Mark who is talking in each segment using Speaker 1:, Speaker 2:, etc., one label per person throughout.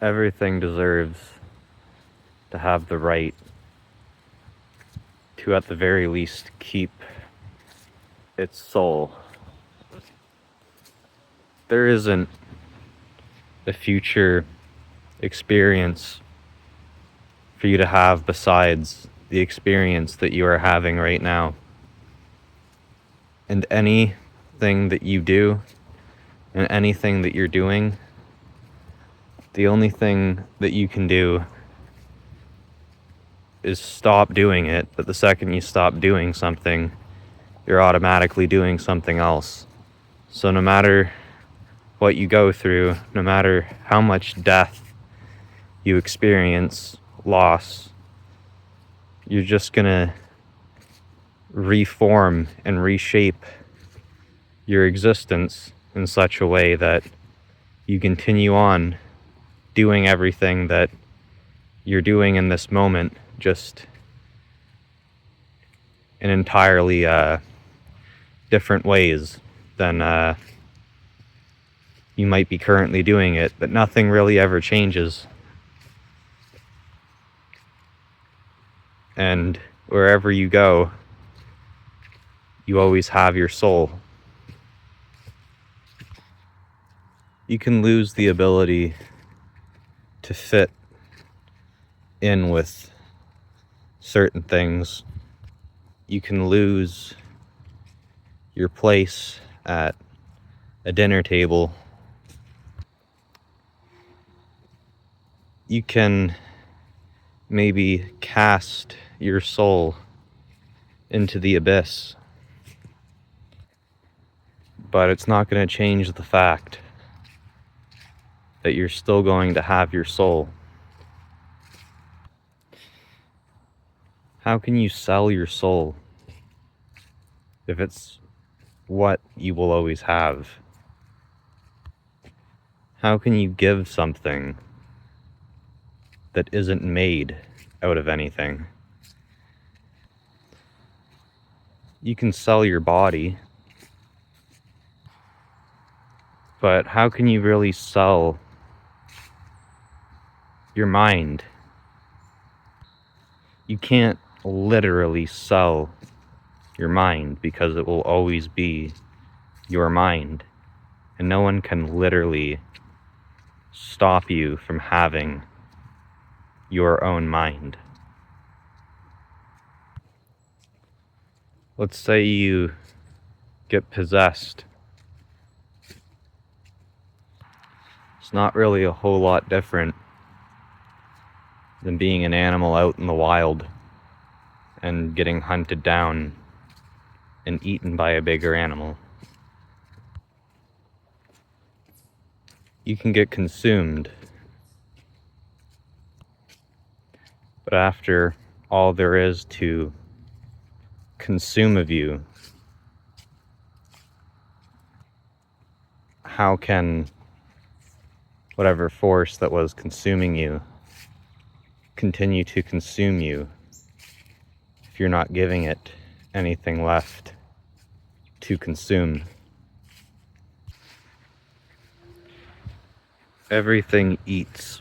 Speaker 1: Everything deserves to have the right to, at the very least, keep its soul. There isn't a future experience for you to have besides the experience that you are having right now. And anything that you do and anything that you're doing, the only thing that you can do is stop doing it. But the second you stop doing something, you're automatically doing something else. So no matter what you go through, no matter how much death you experience, loss, you're just gonna reform and reshape your existence in such a way that you continue on doing everything that you're doing in this moment, just in entirely different ways than you might be currently doing it, but nothing really ever changes. And wherever you go, you always have your soul. You can lose the ability to fit in with certain things. You can lose your place at a dinner table. You can maybe cast your soul into the abyss, but it's not going to change the fact that you're still going to have your soul. How can you sell your soul if it's what you will always have? How can you give something that isn't made out of anything? You can sell your body, but how can you really sell your mind? You can't literally sell your mind because it will always be your mind, and no one can literally stop you from having your own mind. Let's say you get possessed. It's not really a whole lot different than being an animal out in the wild and getting hunted down and eaten by a bigger animal. You can get consumed, but after all there is to consume of you, how can whatever force that was consuming you continue to consume you if you're not giving it anything left to consume? Everything eats,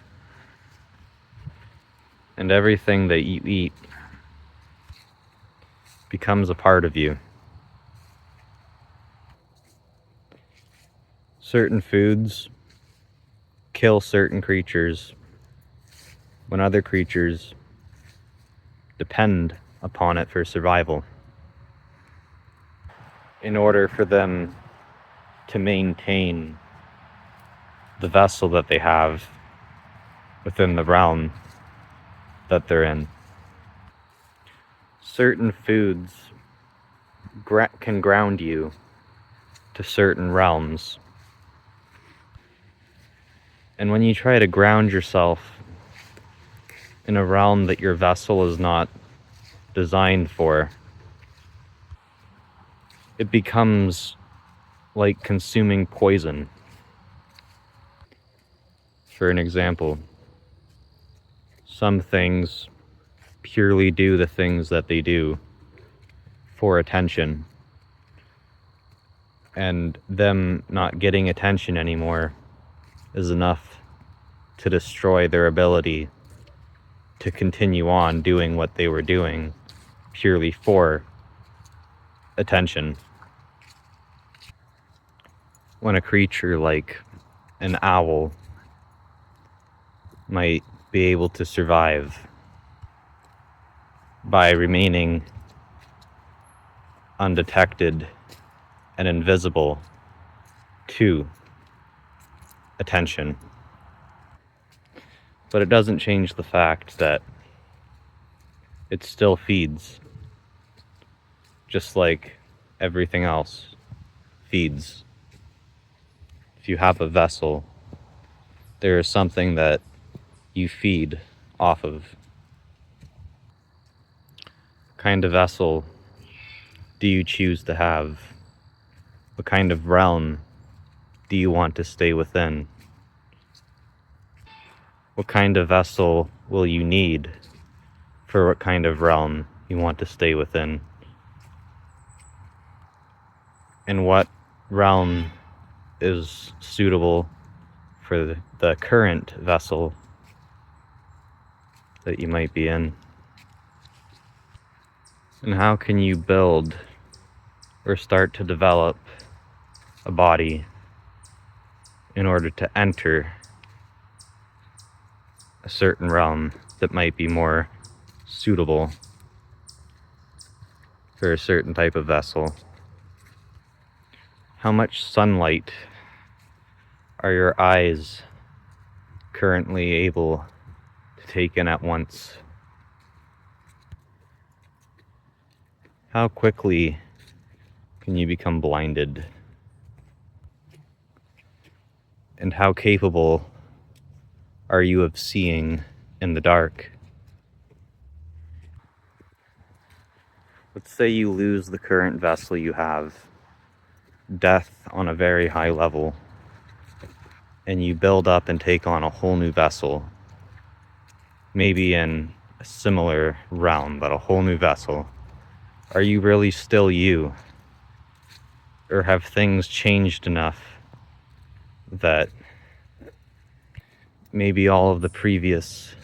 Speaker 1: and everything that you eat becomes a part of you. Certain foods kill certain creatures when other creatures depend upon it for survival. In order for them to maintain the vessel that they have within the realm that they're in. Certain foods can ground you to certain realms. And when you try to ground yourself in a realm that your vessel is not designed for, it becomes like consuming poison. For an example, some things purely do the things that they do for attention, and them not getting attention anymore is enough to destroy their ability to continue on doing what they were doing purely for attention. When a creature like an owl might be able to survive by remaining undetected and invisible to attention. But it doesn't change the fact that it still feeds, just like everything else feeds. If you have a vessel, there is something that you feed off of. What kind of vessel do you choose to have? What kind of realm do you want to stay within? What kind of vessel will you need for what kind of realm you want to stay within? And what realm is suitable for the current vessel that you might be in? And how can you build or start to develop a body in order to enter a certain realm that might be more suitable for a certain type of vessel? How much sunlight are your eyes currently able to take in at once? How quickly can you become blinded? And how capable are you of seeing in the dark? Let's say you lose the current vessel you have, death on a very high level, and you build up and take on a whole new vessel, maybe in a similar realm, but a whole new vessel. Are you really still you? Or have things changed enough that maybe all of the previous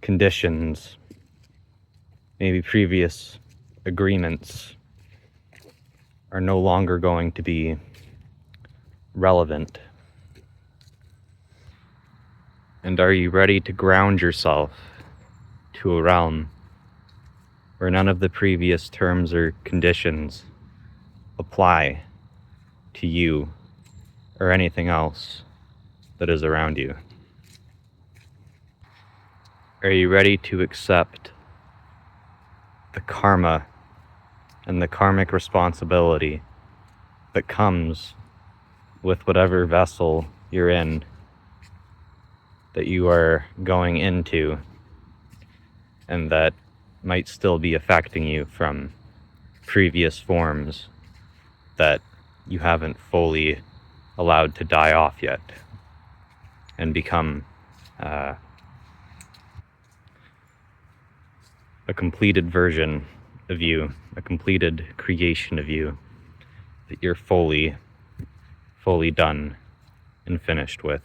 Speaker 1: conditions, maybe previous agreements, are no longer going to be relevant? And are you ready to ground yourself to a realm where none of the previous terms or conditions apply to you or anything else that is around you? Are you ready to accept the karma and the karmic responsibility that comes with whatever vessel you're in, that you are going into, and that might still be affecting you from previous forms that you haven't fully allowed to die off yet and become a completed version of you, a completed creation of you that you're fully done and finished with?